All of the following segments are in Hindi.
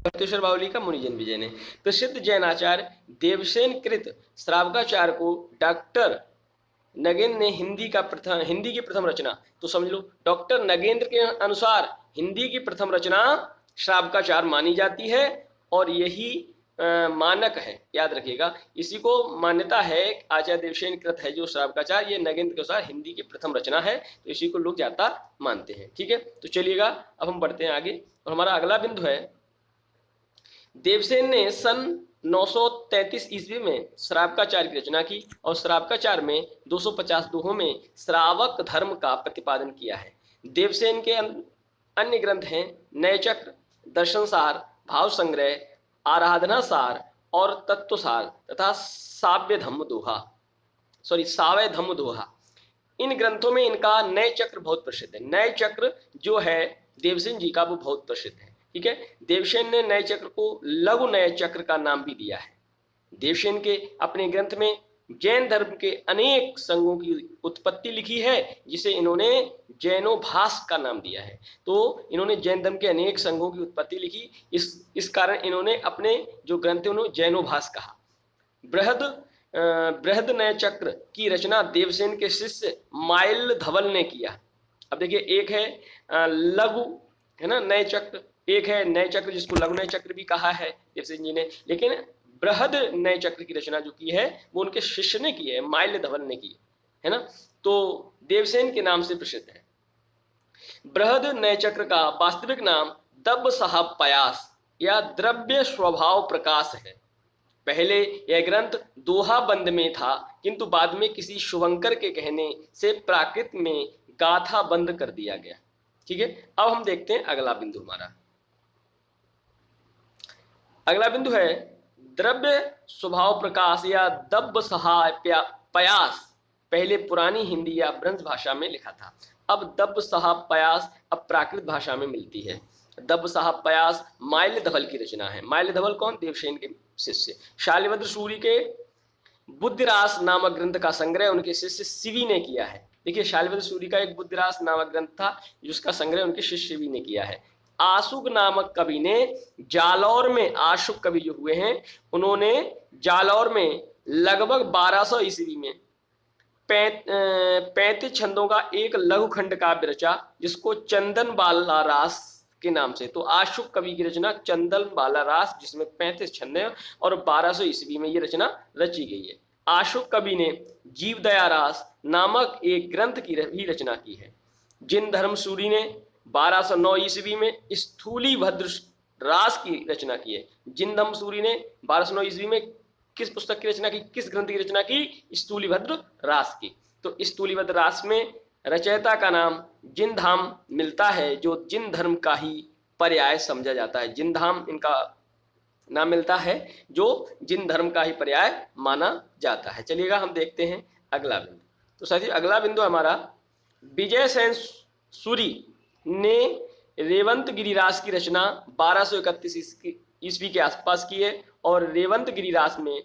भक्तेश्वर बावली का मुनिजन विजय ने। प्रसिद्ध जैन आचार्य देवसेन कृत श्रावकाचार्य को डॉक्टर नगेंद्र ने हिंदी की प्रथम रचना, तो समझ लो डॉक्टर नगेंद्र के अनुसार हिंदी की प्रथम रचना श्रावकाचार्य मानी जाती है और यही मानक है, याद रखिएगा। इसी को मान्यता है आचार्य देवसेन कृत है जो श्रावकाचार्य, ये नगेंद्र के अनुसार हिंदी की प्रथम रचना है, तो इसी को लोग ज्यादा मानते हैं। ठीक है, तो चलिएगा अब हम बढ़ते हैं आगे और हमारा अगला बिंदु है देवसेन ने सन 933 ईस्वी में श्रावकाचार्य की रचना की और श्रावकाचार्य में 250 दोहों में श्रावक धर्म का प्रतिपादन किया है। देवसेन के अन्य ग्रंथ हैं नय चक्र, दर्शन सार, भाव संग्रह, आराधना सार और तत्वसार तथा साव्य धम्म दोहा। इन ग्रंथों में इनका नय चक्र बहुत प्रसिद्ध है। नय चक्र जो है देवसेन जी का वो बहुत प्रसिद्ध है। ठीक है, देवसेन ने नय चक्र को लघु नय चक्र का नाम भी दिया है। देवसेन के अपने ग्रंथ में जैन धर्म के अनेक संघों की उत्पत्ति लिखी है जिसे इन्होंने जैनोभास का नाम दिया है। तो इन्होंने जैन धर्म के अनेक संघों की उत्पत्ति लिखी, इस कारण इन्होंने अपने जो ग्रंथ है उन्होंने जैनोभास कहा। बृहद नय चक्र की रचना देवसेन के शिष्य माइल धवल ने किया। अब देखिए, एक है लघु है ना नय चक्र, एक है नय चक्र जिसको लघु नय चक्र भी कहा है देवसेन जी ने, लेकिन बृहद नय चक्र की रचना जो की है वो उनके शिष्य ने की है, माइल धवल ने की है ना, तो देवसेन के नाम से प्रसिद्ध है। बृहद नय चक्र का वास्तविक नाम दब साहब पयास या द्रव्य स्वभाव प्रकाश है। पहले यह ग्रंथ दोहा बंद में था, किंतु बाद में किसी शुभंकर के कहने से प्राकृत में गाथा बंद कर दिया गया। ठीक है, अब हम देखते हैं अगला बिंदु। हमारा अगला बिंदु है द्रव्य स्वभाव प्रकाश या दब सहाय पयास। पहले पुरानी हिंदी या ब्रज भाषा में लिखा था, अब दब साहब पयास अब प्राकृत भाषा में मिलती है। दब साहब पयास माइल धवल की रचना है। माइल धवल कौन? देवसेन के शिष्य। शालिभद्र सूरी के बुद्धिरास नामक ग्रंथ का संग्रह उनके शिष्य शिवी ने किया है। देखिए, शालिभद्र सूरी का एक बुद्धिरास नामक ग्रंथ था जिसका संग्रह उनके शिष्य शिवी ने किया है। आशुक नामक कवि ने जालौर में, आशुक कवि जो हुए हैं उन्होंने जालौर में लगभग 1200 ईस्वी में 35 छंदों का एक लघु खंड काव्य रचा जिसको चंदन बाला रास के नाम से, तो आशुक कवि की रचना चंदन बाला रास जिसमें 35 छंद हैं और 1200 ईस्वी में ये रचना रची गई है। आशुक कवि ने जीवदया रास नामक एक ग्रंथ की भी रचना की है। जिन धर्म सूरी ने 1209 ईस्वी में स्थूली भद्र रास की रचना की है। जिन धर्म सूरी ने 1209 ईस्वी में किस पुस्तक की रचना की, किस ग्रंथ की रचना की? स्थूली भद्र रास की। तो स्थूली भद्र रास में रचयिता का नाम जिनधाम मिलता है जो जिन धर्म का ही पर्याय समझा जाता है। जिनधाम इनका नाम मिलता है जो जिन धर्म का ही पर्याय माना जाता है। चलिएगा हम देखते हैं अगला बिंदु। तो साथियों, अगला बिंदु हमारा विजय सेन सूरी ने रेवंत गिरिरास की रचना 1231 ईस्वी के आसपास की है और रेवंत गिरिरास में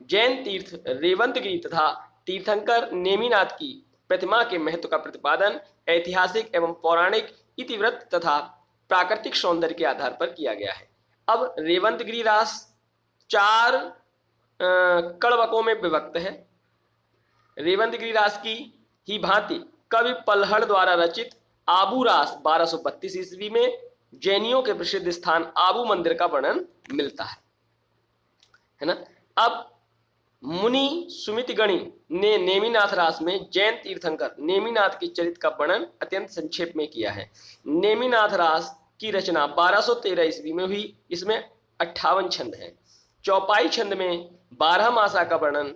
जैन तीर्थ रेवंतगिरी तथा तीर्थंकर नेमिनाथ की प्रतिमा के महत्व का प्रतिपादन ऐतिहासिक एवं पौराणिक इतिवृत्त तथा प्राकृतिक सौंदर्य के आधार पर किया गया है। अब रेवंतगिरी रास 4 कड़वकों में विभक्त है। रेवंतगिरी रास की ही भांति कवि पल्हड़ द्वारा रचित आबू रास 1232 ईस्वी में जैनियों के प्रसिद्ध स्थान आबू मंदिर का वर्णन मिलता है ना। अब मुनि सुमितगणी ने नेमिनाथ रास में जैन तीर्थंकर नेमिनाथ के चरित्र का वर्णन अत्यंत संक्षेप में किया है। नेमिनाथ रास की रचना 1213 ईस्वी में हुई। इसमें 58 छंद हैं। चौपाई छंद में 12 मासा का वर्णन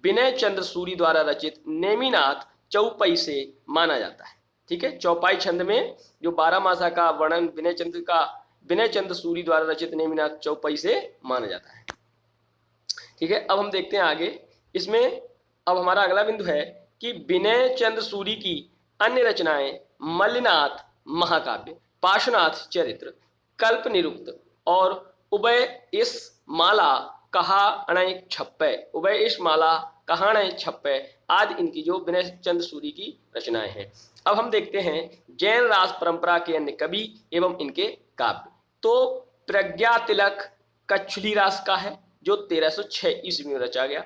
विनय चंद्र सूरी द्वारा रचित नेमिनाथ चौपाई से माना जाता है। ठीक है, चौपाई छंद में जो 12 मासा का वर्णन विनय चंद्र सूरी द्वारा रचित नेमिनाथ चौपाई से माना जाता है। ठीक है, अब हम देखते हैं आगे। इसमें अब हमारा अगला बिंदु है कि विनय चंद्र सूरी की अन्य रचनाएं मल्लिनाथ महाकाव्य, पार्श्वनाथ चरित्र, कल्प निरुक्त और उभय इस माला कहाणय छप्पय आदि इनकी जो विनय चंद्र सूरी की रचनाएं हैं। अब हम देखते हैं जैन रास परंपरा के अन्य कवि एवं इनके काव्य। तो प्रज्ञा तिलक कच्छुली रास का है जो 1306 ईस्वी में रचा गया।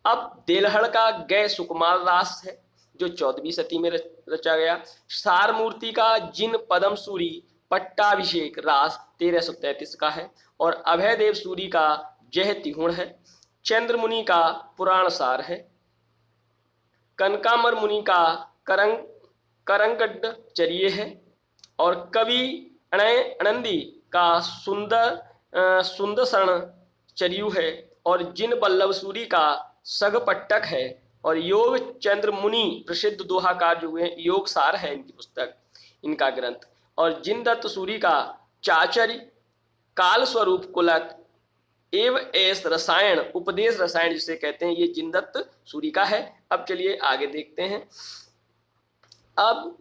अब देलहड़ का गय सुकुमार रास है जो 14वीं सदी में रचा गया। सार मूर्ति का जिन पदम सूरी पट्टाभिषेक रास 1333 का है। और अभयदेव सूरी का जय तिहुण है। चंद्र मुनि का पुराण सार है। कनकामर मुनि का करंगड चरिये है। और कवि अनंदी का सुंदरसरण चरियु है। और जिन बल्लभ सूरी का सगपट्टक है। और योग चंद्र मुनि प्रसिद्ध दोहाकार जो हुए योग सार है इनकी पुस्तक, इनका ग्रंथ। और जिन दत्त सूरी का चाचर्य काल स्वरूप कुलक एव एस रसायन उपदेश रसायन जिसे कहते हैं, ये जिनदत्त सूरी का है। अब चलिए आगे देखते हैं। अब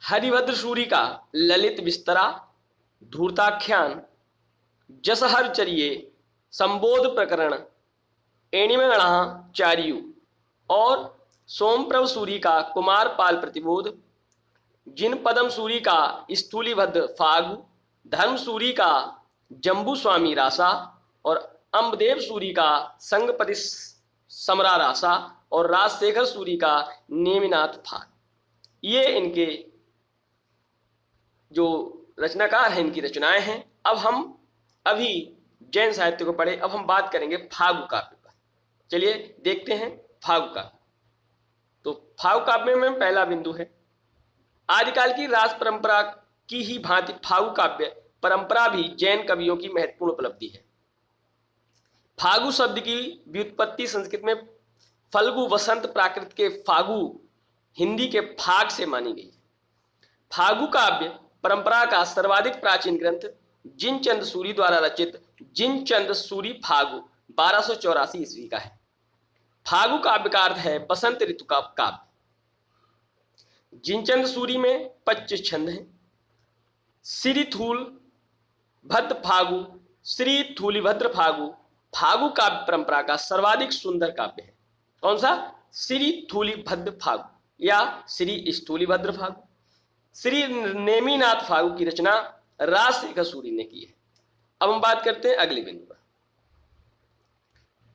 हरिभद्र सूरी का ललित विस्तरा, धूर्ताख्यान, जसहर चरिये, संबोध प्रकरण, एणिमगणा चार्यु। और सोमप्रभ सूरी का कुमार पाल प्रतिबोध, जिन पदम सूरी का स्थूलीभद्र फागु, धर्म सूरी का जम्बू स्वामी रासा। और अम्बदेव सूरी का संगपति समरा रासा। और राजशेखर सूरी का नेमिनाथ फाग। ये इनके जो रचनाकार हैं इनकी रचनाएं हैं। अब हम अभी जैन साहित्य को पढ़े, अब हम बात करेंगे फागु काव्य पर। चलिए देखते हैं फागु काव्य। तो फागु काव्य में पहला बिंदु है, आदिकाल की राज परंपरा की ही भांति फागु काव्य परंपरा भी जैन कवियों की महत्वपूर्ण उपलब्धि है। फागु शब्द की व्युत्पत्ति संस्कृत में फल्गु वसंत, प्राकृत के फागु, हिंदी के फाग से मानी गई है। फागु काव्य परंपरा का सर्वाधिक प्राचीन ग्रंथ जिनचंद सूरी द्वारा रचित जिनचंद सूरी फागु 1284 ईस्वी का है। फागु काव्य का अर्थ है बसंत ऋतु का काव्य। जिनचंद सूरी में 25 छंद हैं। श्री थूल भद्र फागु, श्री थूलिभद्र फागु फागु काव्य परंपरा का सर्वाधिक सुंदर काव्य है। कौन सा? श्री थूलिभद्र फागु या श्री स्थूलिभद्र फागु। श्री नेमिनाथ फागु की रचना राजशेखर सूरी ने की है। अब हम बात करते हैं अगले बिंदु पर।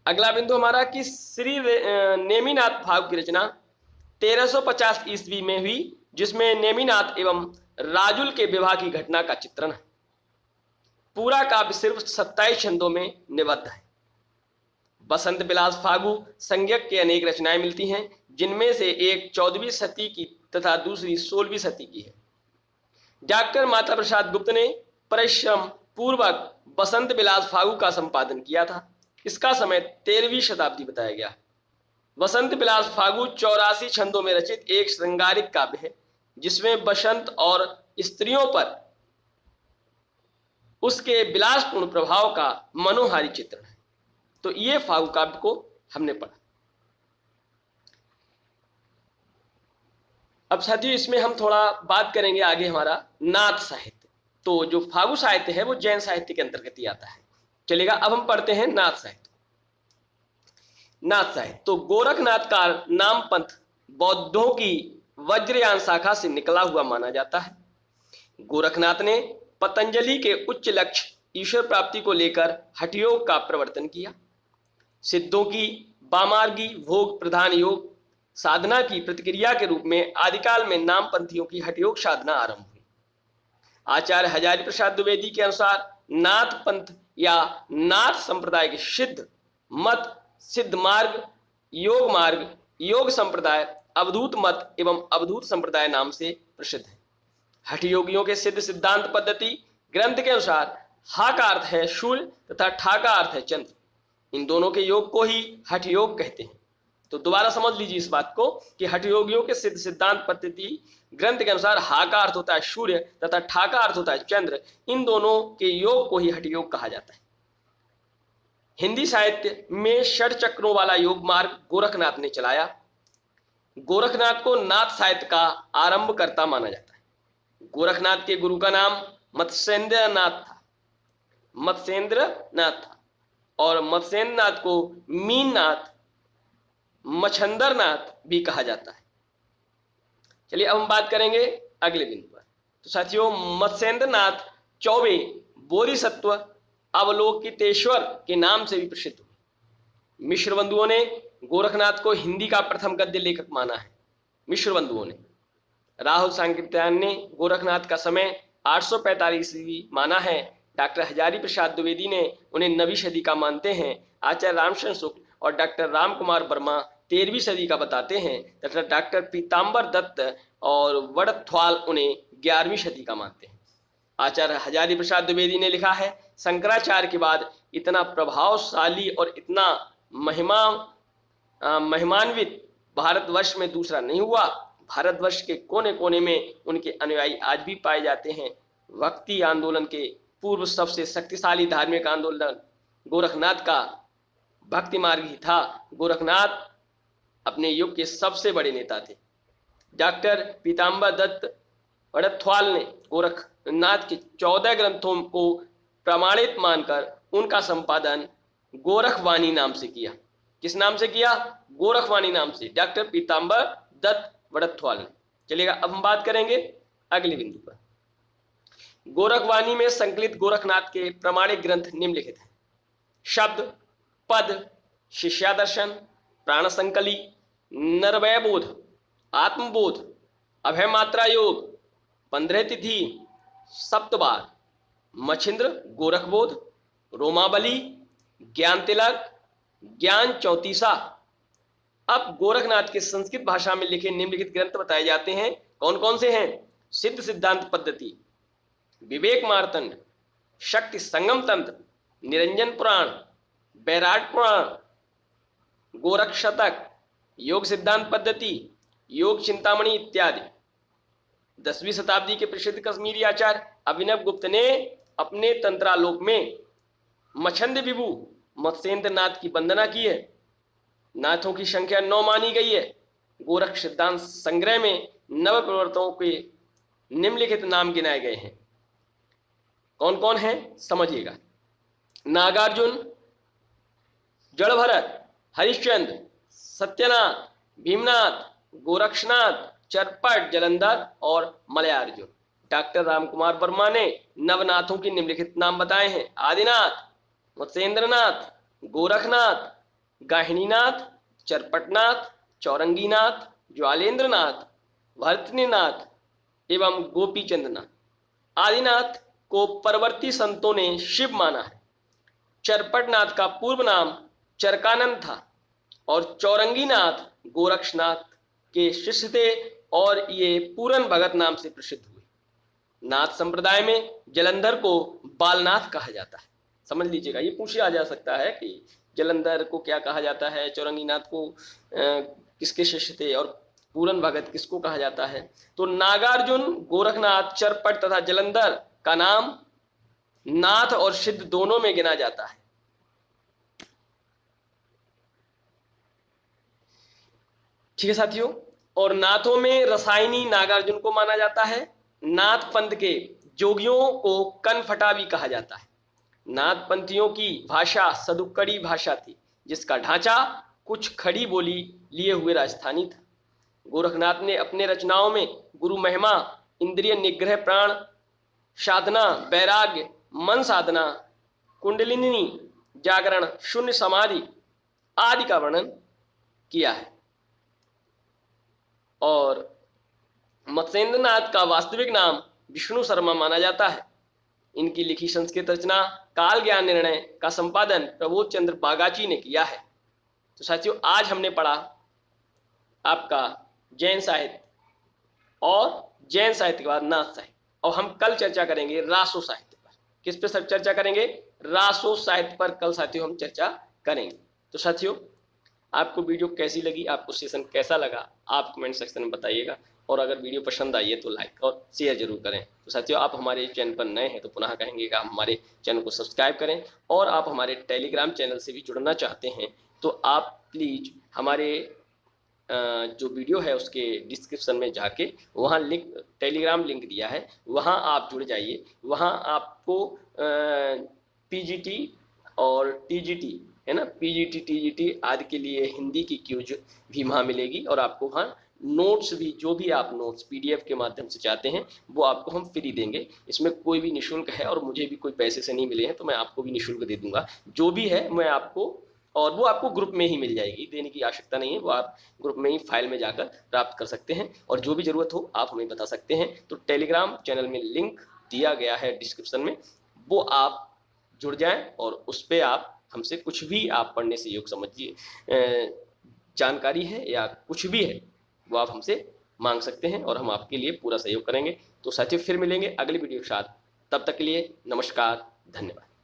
अगला बिंदु हमारा कि श्री नेमिनाथ फागु की रचना 1350 ईस्वी में हुई, जिसमें नेमिनाथ एवं राजुल के विवाह की घटना का चित्रण है। पूरा काव्य सिर्फ 27 छंदों में निबद्ध है। बसंत विलास फागु संज्ञक के अनेक रचनाएं मिलती हैं, जिनमें से एक 14वीं सदी की तथा दूसरी 16वीं सदी की है। जाकर माता प्रसाद गुप्त ने परिश्रम पूर्वक बसंत विलास फागु का संपादन किया था। इसका समय 13वीं शताब्दी बताया गया। बसंत विलास फागु 84 छंदों में रचित एक श्रृंगारिक काव्य है, जिसमें बसंत और स्त्रियों पर उसके विलासपूर्ण प्रभाव का मनोहारी चित्रण है। तो ये फागु काव्य को हमने पढ़ा। अब साथियों इसमें हम थोड़ा बात करेंगे आगे हमारा नाथ साहित्य। तो जो फागु साहित्य है वो जैन साहित्य के अंतर्गत ही आता है। चलेगा, अब हम पढ़ते हैं नाथ साहित्य। नाथ साहित्य तो गोरखनाथ का नाम पंथ बौद्धों की वज्रयान शाखा से निकला हुआ माना जाता है। गोरखनाथ ने पतंजलि के उच्च लक्ष्य ईश्वर प्राप्ति को लेकर हठयोग का प्रवर्तन किया। सिद्धों की वामार्गी भोग प्रधान योग साधना की प्रतिक्रिया के रूप में आदिकाल में नामपंथियों की हठयोग साधना आरंभ हुई। आचार्य हजारी प्रसाद द्विवेदी के अनुसार नाथ पंथ या नाथ संप्रदाय के सिद्ध मत, सिद्ध मार्ग, योग संप्रदाय, अवधूत मत एवं अवधूत संप्रदाय नाम से प्रसिद्ध है। हठ योगियों के सिद्ध सिद्धांत पद्धति ग्रंथ के अनुसार हा का अर्थ है सूर्य तथा ठा का अर्थ है चंद्र। इन दोनों के योग को ही हठ योग कहते हैं। तो दोबारा समझ लीजिए इस बात को कि हठ योगियों के सिद्ध सिद्धांत पद्धति ग्रंथ के अनुसार हा का अर्थ होता है सूर्य तथा ठा का अर्थ होता है चंद्र। इन दोनों के योग को ही हठ योग कहा जाता है। हिंदी साहित्य में षड चक्रों वाला योग मार्ग गोरखनाथ ने चलाया। गोरखनाथ को नाथ साहित्य का आरंभकर्ता माना जाता है। गोरखनाथ के गुरु का नाम मत्स्येंद्रनाथ था और मत्स्येंद्रनाथ को मीननाथ, मच्छंदरनाथ भी कहा जाता है। चलिए अब हम बात करेंगे अगले बिंदु पर। तो साथियों मत्स्येंद्रनाथ चौबे बोधिसत्व अवलोकितेश्वर के नाम से भी प्रसिद्ध हुए। मिश्र बंधुओं ने गोरखनाथ को हिंदी का प्रथम गद्य लेखक माना है। मिश्र बंधुओं ने राहुल सांकृत्यायन ने गोरखनाथ का समय 845 ईस्वी माना है। डॉक्टर हजारी प्रसाद द्विवेदी ने उन्हें 9वीं सदी का मानते हैं। आचार्य रामचंद्र शुक्ल और डॉक्टर राम कुमार वर्मा 13वीं सदी का बताते हैं तथा डॉक्टर पीताम्बर दत्त और वड़थवाल उन्हें 11वीं सदी का मानते हैं। आचार्य हजारी प्रसाद द्विवेदी ने लिखा है, शंकराचार्य के बाद इतना प्रभावशाली और इतना महिमान्वित भारतवर्ष में दूसरा नहीं हुआ। भारतवर्ष के कोने कोने में उनके अनुयायी आज भी पाए जाते हैं। भक्ति आंदोलन के पूर्व सबसे शक्तिशाली धार्मिक आंदोलन गोरखनाथ का भक्ति मार्ग ही था। गोरखनाथ अपने युग के सबसे बड़े नेता थे। डॉक्टर पीताम्बर दत्त वड़थवाल ने गोरखनाथ के 14 ग्रंथों को प्रमाणित मानकर उनका संपादन गोरखवाणी नाम से किया। किस नाम से किया? गोरखवाणी नाम से, डॉक्टर पीताम्बर दत्त वड़थवाल ने। चलिएगा, अब हम बात करेंगे अगले बिंदु पर। गोरखवाणी में संकलित गोरखनाथ के प्रमाणिक ग्रंथ निम्नलिखित हैं: शब्द, पद, शिष्यादर्शन, प्राण संकली, नरवय बोध, आत्मबोध, अभय मात्रा योग, 15 तिथि, सप्तबार, मछिंद्र गोरखबोध, रोमावली, ज्ञान तिलक, ज्ञान चौतीसा। अब गोरखनाथ के संस्कृत भाषा में लिखे निम्नलिखित ग्रंथ बताए जाते हैं। कौन कौन से हैं? सिद्ध सिद्धांत पद्धति, विवेक मार्तंड, शक्ति संगम तंत्र, निरंजन पुराण, बैराट पुराण, गोरख शतक, योग सिद्धांत पद्धति, योग चिंतामणि इत्यादि। 10वीं शताब्दी के प्रसिद्ध कश्मीरी आचार्य अभिनव गुप्त ने अपने तंत्रालोक में मछंद विभु मत्स्येंद्र नाथ की वंदना की है। नाथों की संख्या 9 मानी गई है। गोरख सिद्धांत संग्रह में नव प्रवर्तकों के निम्नलिखित नाम गिनाए गए हैं। कौन कौन है समझिएगा: नागार्जुन, जड़भरत, हरिश्चंद्र, सत्यनाथ, भीमनाथ, गोरक्षनाथ, चरपट, जलंधर और मलयार्जुन। डॉक्टर रामकुमार वर्मा ने नवनाथों के निम्नलिखित नाम बताए हैं: आदिनाथ, मत्स्येंद्रनाथ, गोरखनाथ, गाहिनीनाथ, चरपटनाथ, चौरंगीनाथ, ज्वालेंद्रनाथ, भरतनीनाथ एवं गोपीचंद्रनाथ। आदिनाथ को परवर्ती संतों ने शिव माना है। चरपटनाथ का पूर्व नाम चरकानंद था और चौरंगीनाथ गोरक्षनाथ के शिष्य थे और ये पूरन भगत नाम से प्रसिद्ध हुए। नाथ संप्रदाय में जलंधर को बालनाथ कहा जाता है। समझ लीजिएगा, ये पूछा जा सकता है कि जलंधर को क्या कहा जाता है, चौरंगीनाथ को किसके शिष्य थे और पूरन भगत किसको कहा जाता है। तो नागार्जुन, गोरखनाथ, चरपट तथा जलंधर का नाम नाथ और सिद्ध दोनों में गिना जाता है। ठीक है साथियों, और नाथों में रसायनी नागार्जुन को माना जाता है। नाथ पंथ के जोगियों को कनफटा भी कहा जाता है। नाथ पंथियों की भाषा सदुक्कड़ी भाषा थी, जिसका ढांचा कुछ खड़ी बोली लिए हुए राजस्थानी था। गोरखनाथ ने अपने रचनाओं में गुरु महिमा, इंद्रिय निग्रह, प्राण साधना, वैराग्य, मन साधना, कुंडलिनी जागरण, शून्य समाधि आदि का वर्णन किया है। और मत्स्येंद्रनाथ का वास्तविक नाम विष्णु शर्मा माना जाता है। इनकी लिखी संस्कृत रचना काल ज्ञान निर्णय का संपादन प्रबोध चंद्र बागाची ने किया है। तो साथियों, आज हमने पढ़ा आपका जैन साहित्य और जैन साहित्य के बाद नाथ साहित्य, और हम कल चर्चा करेंगे रासो साहित्य पर। किस पे सब चर्चा करेंगे? रासो साहित्य पर कल साथियों हम चर्चा करेंगे। तो साथियों, आपको वीडियो कैसी लगी, आपको सेशन कैसा लगा, आप कमेंट सेक्शन में बताइएगा। और अगर वीडियो पसंद आई है तो लाइक और शेयर जरूर करें। तो साथियों, आप हमारे चैनल पर नए हैं तो पुनः कहेंगे कि आप हमारे चैनल को सब्सक्राइब करें, और आप हमारे टेलीग्राम चैनल से भी जुड़ना चाहते हैं तो आप प्लीज़ हमारे जो वीडियो है उसके डिस्क्रिप्शन में जाके वहाँ टेलीग्राम लिंक दिया है, वहाँ आप जुड़ जाइए। वहाँ आपको पीजीटी और टीजीटी है ना, पीजीटी टीजीटी आदि के लिए हिंदी की क्यूज भी वहाँ मिलेगी और आपको वहाँ नोट्स भी, जो भी आप नोट्स पीडीएफ के माध्यम से चाहते हैं वो आपको हम फ्री देंगे। इसमें कोई भी निःशुल्क है और मुझे भी कोई पैसे से नहीं मिले हैं, तो मैं आपको भी निःशुल्क दे दूंगा। जो भी है मैं आपको, और वो आपको ग्रुप में ही मिल जाएगी, देने की आवश्यकता नहीं है, वो आप ग्रुप में ही फाइल में जाकर प्राप्त कर सकते हैं। और जो भी ज़रूरत हो आप हमें बता सकते हैं। तो टेलीग्राम चैनल में लिंक दिया गया है डिस्क्रिप्शन में, वो आप जुड़ जाएं और उस पर आप हमसे कुछ भी आप पढ़ने से योग समझिए जानकारी है या कुछ भी है वो आप हमसे मांग सकते हैं और हम आपके लिए पूरा सहयोग करेंगे। तो साथियों फिर मिलेंगे अगली वीडियो के साथ, तब तक के लिए नमस्कार, धन्यवाद।